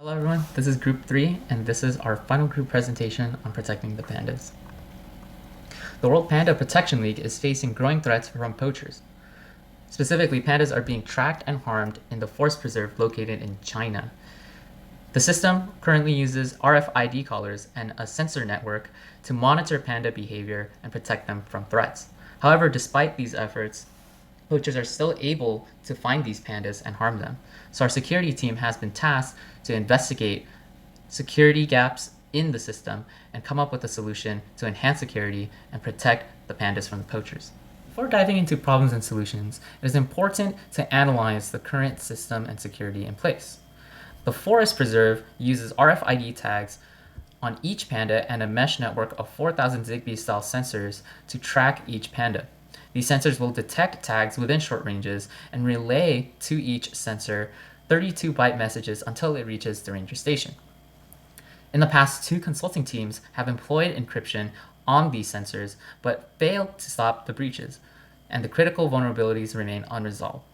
Hello everyone, this is Group 3, and this is our final group presentation on protecting the pandas. The World Panda Protection League is facing growing threats from poachers. Specifically, pandas are being tracked and harmed in the forest preserve located in China. The system currently uses RFID collars and a sensor network to monitor panda behavior and protect them from threats. However, despite these efforts, poachers are still able to find these pandas and harm them. So our security team has been tasked to investigate security gaps in the system and come up with a solution to enhance security and protect the pandas from the poachers. Before diving into problems and solutions, it is important to analyze the current system and security in place. The forest preserve uses RFID tags on each panda and a mesh network of 4,000 Zigbee-style sensors to track each panda. These sensors will detect tags within short ranges and relay to each sensor 32-byte messages until it reaches the ranger station. In the past, two consulting teams have employed encryption on these sensors, but failed to stop the breaches, and the critical vulnerabilities remain unresolved.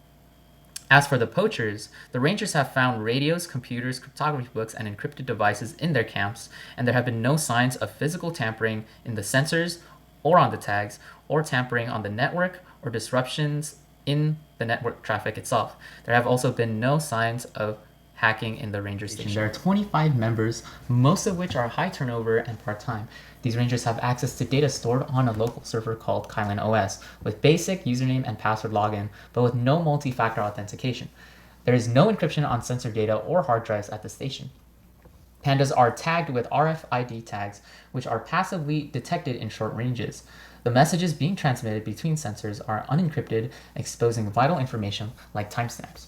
As for the poachers, the rangers have found radios, computers, cryptography books, and encrypted devices in their camps, and there have been no signs of physical tampering in the sensors or on the tags, or tampering on the network or disruptions in the network traffic itself. There have also been no signs of hacking in the ranger station. There are 25 members, most of which are high turnover and part-time. These rangers have access to data stored on a local server called Kayvon OS, with basic username and password login, but with no multi-factor authentication. There is no encryption on sensor data or hard drives at the station. Pandas are tagged with RFID tags, which are passively detected in short ranges. The messages being transmitted between sensors are unencrypted, exposing vital information like timestamps.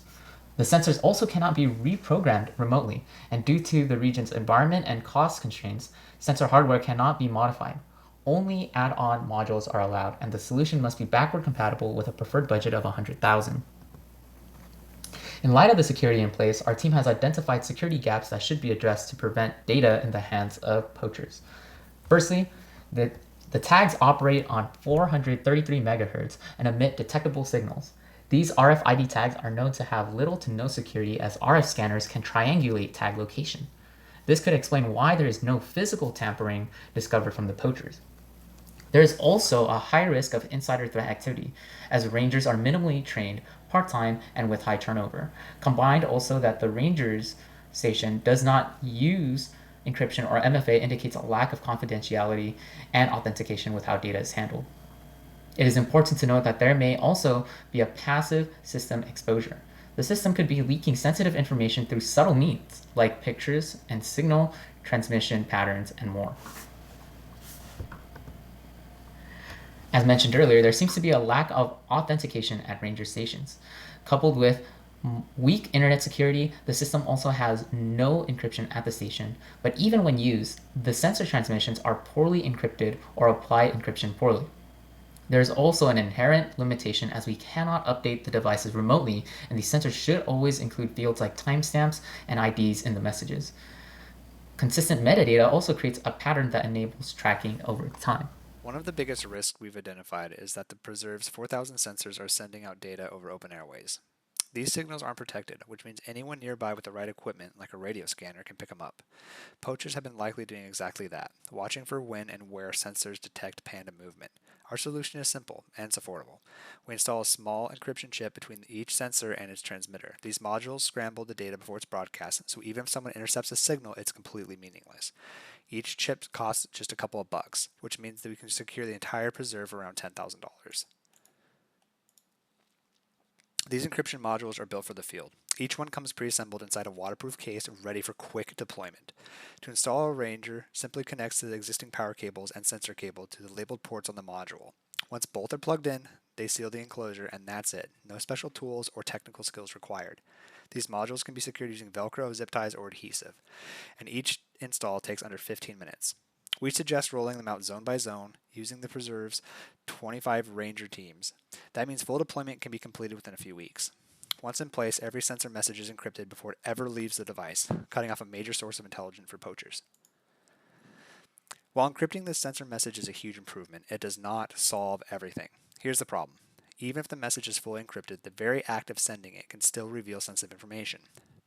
The sensors also cannot be reprogrammed remotely, and due to the region's environment and cost constraints, sensor hardware cannot be modified. Only add-on modules are allowed, and the solution must be backward compatible with a preferred budget of $100,000. In light of the security in place, our team has identified security gaps that should be addressed to prevent data in the hands of poachers. Firstly, the tags operate on 433 MHz and emit detectable signals. These RFID tags are known to have little to no security, as RF scanners can triangulate tag location. This could explain why there is no physical tampering discovered from the poachers. There is also a high risk of insider threat activity, as rangers are minimally trained, part-time, and with high turnover. Combined also that the rangers station does not use encryption or MFA indicates a lack of confidentiality and authentication with how data is handled. It is important to note that there may also be a passive system exposure. The system could be leaking sensitive information through subtle means, like pictures and signal transmission patterns and more. As mentioned earlier, there seems to be a lack of authentication at ranger stations. Coupled with weak internet security, the system also has no encryption at the station, but even when used, the sensor transmissions are poorly encrypted or apply encryption poorly. There is also an inherent limitation, as we cannot update the devices remotely, and these sensors should always include fields like timestamps and IDs in the messages. Consistent metadata also creates a pattern that enables tracking over time. One of the biggest risks we've identified is that the preserve's 4,000 sensors are sending out data over open airways. These signals aren't protected, which means anyone nearby with the right equipment, like a radio scanner, can pick them up. Poachers have been likely doing exactly that, watching for when and where sensors detect panda movement. Our solution is simple, and it's affordable. We install a small encryption chip between each sensor and its transmitter. These modules scramble the data before it's broadcast, so even if someone intercepts a signal, it's completely meaningless. Each chip costs just a couple of bucks, which means that we can secure the entire preserve for around $10,000. These encryption modules are built for the field. Each one comes pre-assembled inside a waterproof case ready for quick deployment. To install a Ranger, simply connects to the existing power cables and sensor cable to the labeled ports on the module. Once both are plugged in, they seal the enclosure, and that's it. No special tools or technical skills required. These modules can be secured using Velcro, zip ties, or adhesive, and each install takes under 15 minutes. We suggest rolling them out zone by zone, using the preserve's 25 Ranger teams. That means full deployment can be completed within a few weeks. Once in place, every sensor message is encrypted before it ever leaves the device, cutting off a major source of intelligence for poachers. While encrypting the sensor message is a huge improvement, it does not solve everything. Here's the problem. Even if the message is fully encrypted, the very act of sending it can still reveal sensitive information.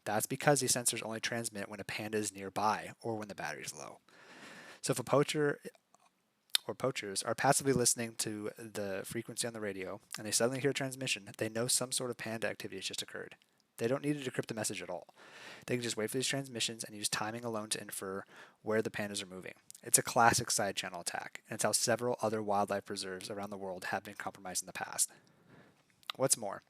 That's because these sensors only transmit when a panda is nearby or when the battery is low. So if a poacher or poachers are passively listening to the frequency on the radio and they suddenly hear a transmission, they know some sort of panda activity has just occurred. They don't need to decrypt the message at all. They can just wait for these transmissions and use timing alone to infer where the pandas are moving. It's a classic side channel attack, and it's how several other wildlife preserves around the world have been compromised in the past. What's more,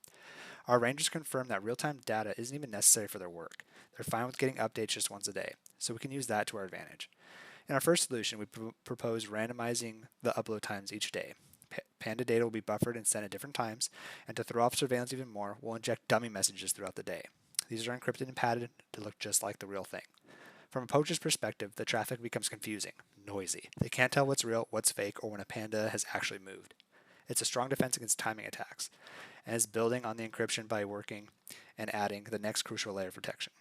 our rangers confirm that real-time data isn't even necessary for their work. They're fine with getting updates just once a day, so we can use that to our advantage. In our first solution, we propose randomizing the upload times each day. Panda data will be buffered and sent at different times, and to throw off surveillance even more, we'll inject dummy messages throughout the day. These are encrypted and padded to look just like the real thing. From a poacher's perspective, the traffic becomes confusing, noisy. They can't tell what's real, what's fake, or when a panda has actually moved. It's a strong defense against timing attacks, and is building on the encryption by working and adding the next crucial layer of protection.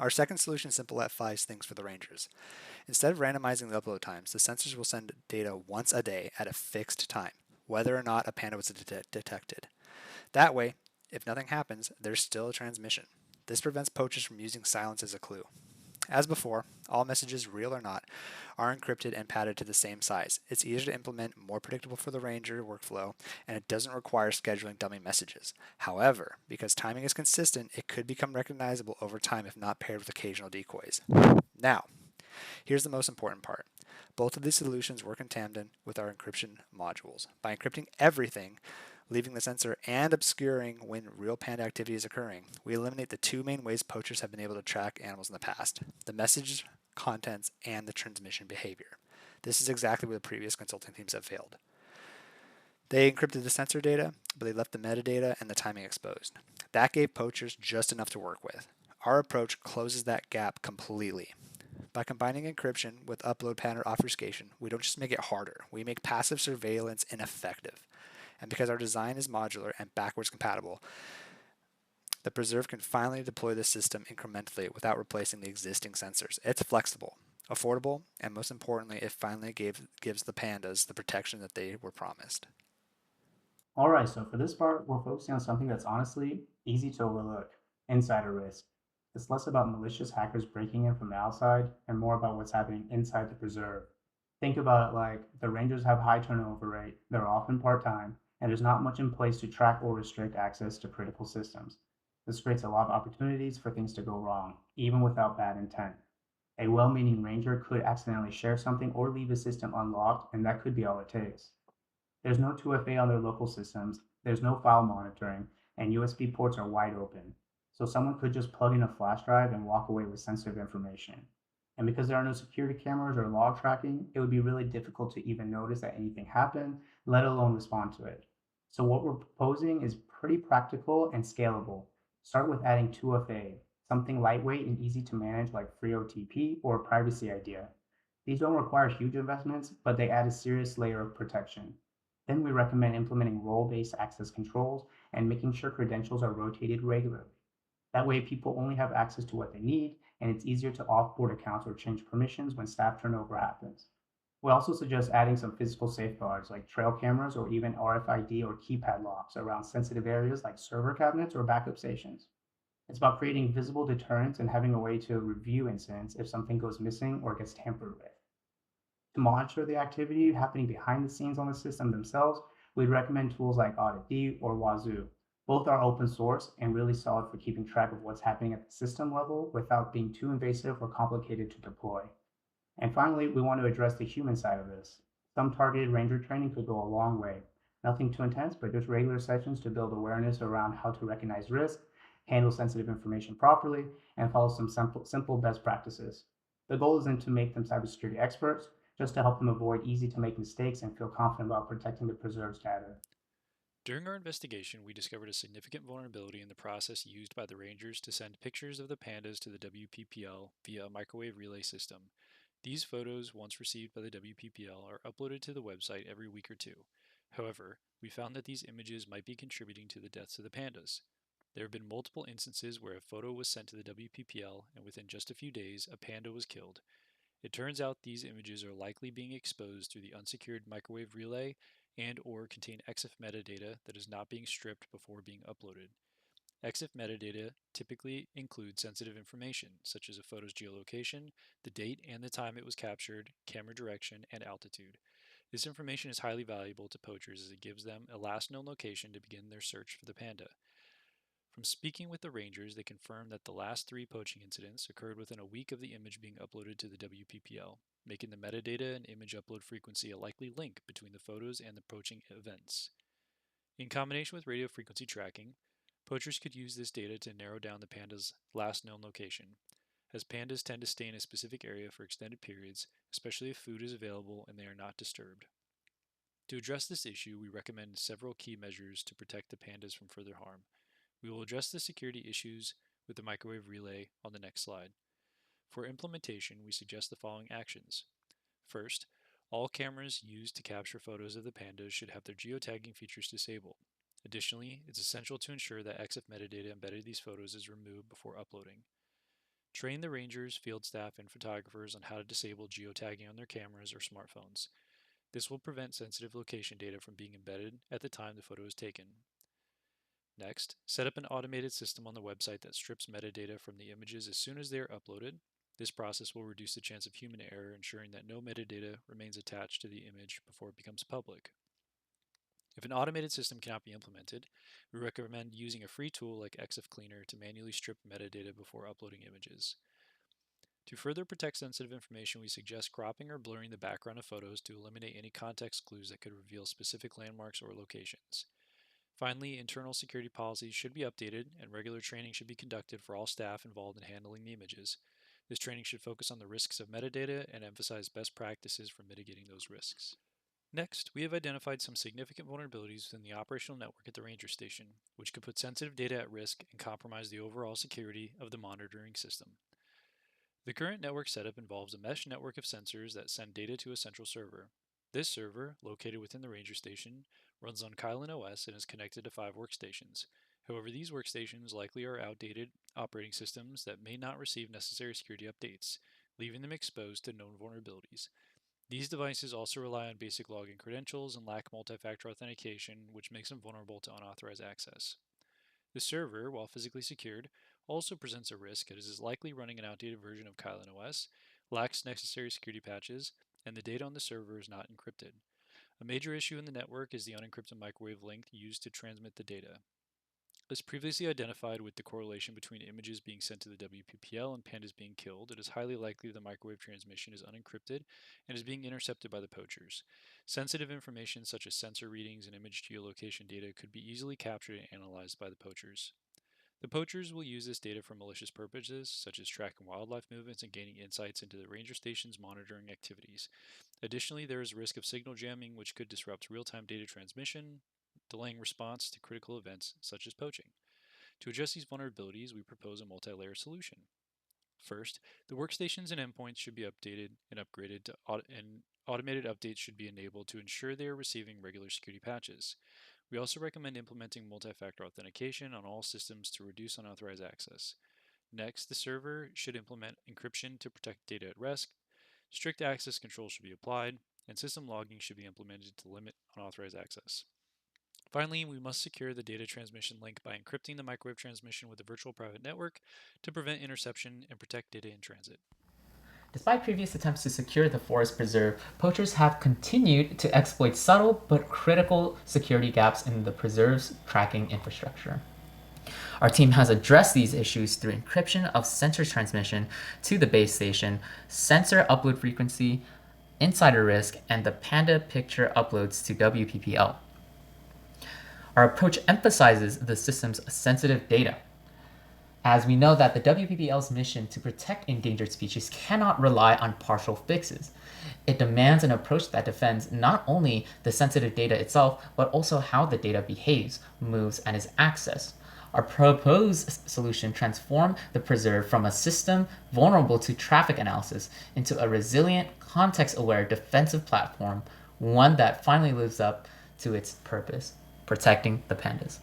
Our second solution simplifies things for the rangers. Instead of randomizing the upload times, the sensors will send data once a day at a fixed time, whether or not a panda was detected. That way, if nothing happens, there's still a transmission. This prevents poachers from using silence as a clue. As before, all messages, real or not, are encrypted and padded to the same size. It's easier to implement, more predictable for the ranger workflow, and it doesn't require scheduling dummy messages. However, because timing is consistent, it could become recognizable over time if not paired with occasional decoys. Now, here's the most important part. Both of these solutions work in tandem with our encryption modules. By encrypting everything, leaving the sensor and obscuring when real panda activity is occurring, we eliminate the two main ways poachers have been able to track animals in the past: the message contents and the transmission behavior. This is exactly where the previous consulting teams have failed. They encrypted the sensor data, but they left the metadata and the timing exposed. That gave poachers just enough to work with. Our approach closes that gap completely. By combining encryption with upload pattern obfuscation, we don't just make it harder, we make passive surveillance ineffective. And because our design is modular and backwards compatible, the preserve can finally deploy the system incrementally without replacing the existing sensors. It's flexible, affordable, and most importantly, it finally gives the pandas the protection that they were promised. All right, so for this part, we're focusing on something that's honestly easy to overlook: insider risk. It's less about malicious hackers breaking in from the outside and more about what's happening inside the preserve. Think about it like the rangers have high turnover rate, they're often part-time, and there's not much in place to track or restrict access to critical systems. This creates a lot of opportunities for things to go wrong, even without bad intent. A well-meaning ranger could accidentally share something or leave a system unlocked, and that could be all it takes. There's no 2FA on their local systems, there's no file monitoring, and USB ports are wide open. So someone could just plug in a flash drive and walk away with sensitive information. And because there are no security cameras or log tracking, it would be really difficult to even notice that anything happened, let alone respond to it. So what we're proposing is pretty practical and scalable. Start with adding 2FA, something lightweight and easy to manage like free OTP or a privacy idea. These don't require huge investments, but they add a serious layer of protection. Then we recommend implementing role-based access controls and making sure credentials are rotated regularly. That way, people only have access to what they need, and it's easier to offboard accounts or change permissions when staff turnover happens. We also suggest adding some physical safeguards like trail cameras or even RFID or keypad locks around sensitive areas like server cabinets or backup stations. It's about creating visible deterrence and having a way to review incidents if something goes missing or gets tampered with. To monitor the activity happening behind the scenes on the system themselves, we'd recommend tools like AuditD or Wazoo. Both are open source and really solid for keeping track of what's happening at the system level without being too invasive or complicated to deploy. And finally, we want to address the human side of this. Some targeted ranger training could go a long way. Nothing too intense, but just regular sessions to build awareness around how to recognize risk, handle sensitive information properly, and follow some simple best practices. The goal isn't to make them cybersecurity experts, just to help them avoid easy to make mistakes and feel confident about protecting the preserved's data. During our investigation, we discovered a significant vulnerability in the process used by the Rangers to send pictures of the pandas to the WPPL via a microwave relay system. These photos, once received by the WPPL, are uploaded to the website every week or two. However, we found that these images might be contributing to the deaths of the pandas. There have been multiple instances where a photo was sent to the WPPL, and within just a few days, a panda was killed. It turns out these images are likely being exposed through the unsecured microwave relay and or contain EXIF metadata that is not being stripped before being uploaded. EXIF metadata typically includes sensitive information, such as a photo's geolocation, the date and the time it was captured, camera direction, and altitude. This information is highly valuable to poachers as it gives them a last known location to begin their search for the panda. From speaking with the rangers, they confirmed that the last 3 poaching incidents occurred within a week of the image being uploaded to the WPPL, making the metadata and image upload frequency a likely link between the photos and the poaching events. In combination with radio frequency tracking, poachers could use this data to narrow down the panda's last known location, as pandas tend to stay in a specific area for extended periods, especially if food is available and they are not disturbed. To address this issue, we recommend several key measures to protect the pandas from further harm. We will address the security issues with the microwave relay on the next slide. For implementation, we suggest the following actions. First, all cameras used to capture photos of the pandas should have their geotagging features disabled. Additionally, it's essential to ensure that EXIF metadata embedded in these photos is removed before uploading. Train the rangers, field staff, and photographers on how to disable geotagging on their cameras or smartphones. This will prevent sensitive location data from being embedded at the time the photo is taken. Next, set up an automated system on the website that strips metadata from the images as soon as they are uploaded. This process will reduce the chance of human error, ensuring that no metadata remains attached to the image before it becomes public. If an automated system cannot be implemented, we recommend using a free tool like EXIF Cleaner to manually strip metadata before uploading images. To further protect sensitive information, we suggest cropping or blurring the background of photos to eliminate any context clues that could reveal specific landmarks or locations. Finally, internal security policies should be updated and regular training should be conducted for all staff involved in handling the images. This training should focus on the risks of metadata and emphasize best practices for mitigating those risks. Next, we have identified some significant vulnerabilities within the operational network at the ranger station, which could put sensitive data at risk and compromise the overall security of the monitoring system. The current network setup involves a mesh network of sensors that send data to a central server. This server, located within the ranger station, runs on Kayvon OS and is connected to 5 workstations. However, these workstations likely are outdated operating systems that may not receive necessary security updates, leaving them exposed to known vulnerabilities. These devices also rely on basic login credentials and lack multi-factor authentication, which makes them vulnerable to unauthorized access. The server, while physically secured, also presents a risk as it is likely running an outdated version of Kayvon OS, lacks necessary security patches, and the data on the server is not encrypted. A major issue in the network is the unencrypted microwave link used to transmit the data. As previously identified with the correlation between images being sent to the WPPL and pandas being killed, it is highly likely the microwave transmission is unencrypted and is being intercepted by the poachers. Sensitive information such as sensor readings and image geolocation data could be easily captured and analyzed by the poachers. The poachers will use this data for malicious purposes, such as tracking wildlife movements and gaining insights into the ranger station's monitoring activities. Additionally, there is a risk of signal jamming, which could disrupt real-time data transmission, delaying response to critical events such as poaching. To address these vulnerabilities, we propose a multi-layer solution. First, the workstations and endpoints should be updated and upgraded and automated updates should be enabled to ensure they are receiving regular security patches. We also recommend implementing multi-factor authentication on all systems to reduce unauthorized access. Next, the server should implement encryption to protect data at rest. Strict access controls should be applied, and system logging should be implemented to limit unauthorized access. Finally, we must secure the data transmission link by encrypting the microwave transmission with a virtual private network to prevent interception and protect data in transit. Despite previous attempts to secure the forest preserve, poachers have continued to exploit subtle but critical security gaps in the preserve's tracking infrastructure. Our team has addressed these issues through encryption of sensor transmission to the base station, sensor upload frequency, insider risk, and the Panda picture uploads to WPPL. Our approach emphasizes the system's sensitive data, as we know that the WPPL's mission to protect endangered species cannot rely on partial fixes. It demands an approach that defends not only the sensitive data itself, but also how the data behaves, moves, and is accessed. Our proposed solution transforms the preserve from a system vulnerable to traffic analysis into a resilient, context-aware defensive platform, one that finally lives up to its purpose, protecting the pandas.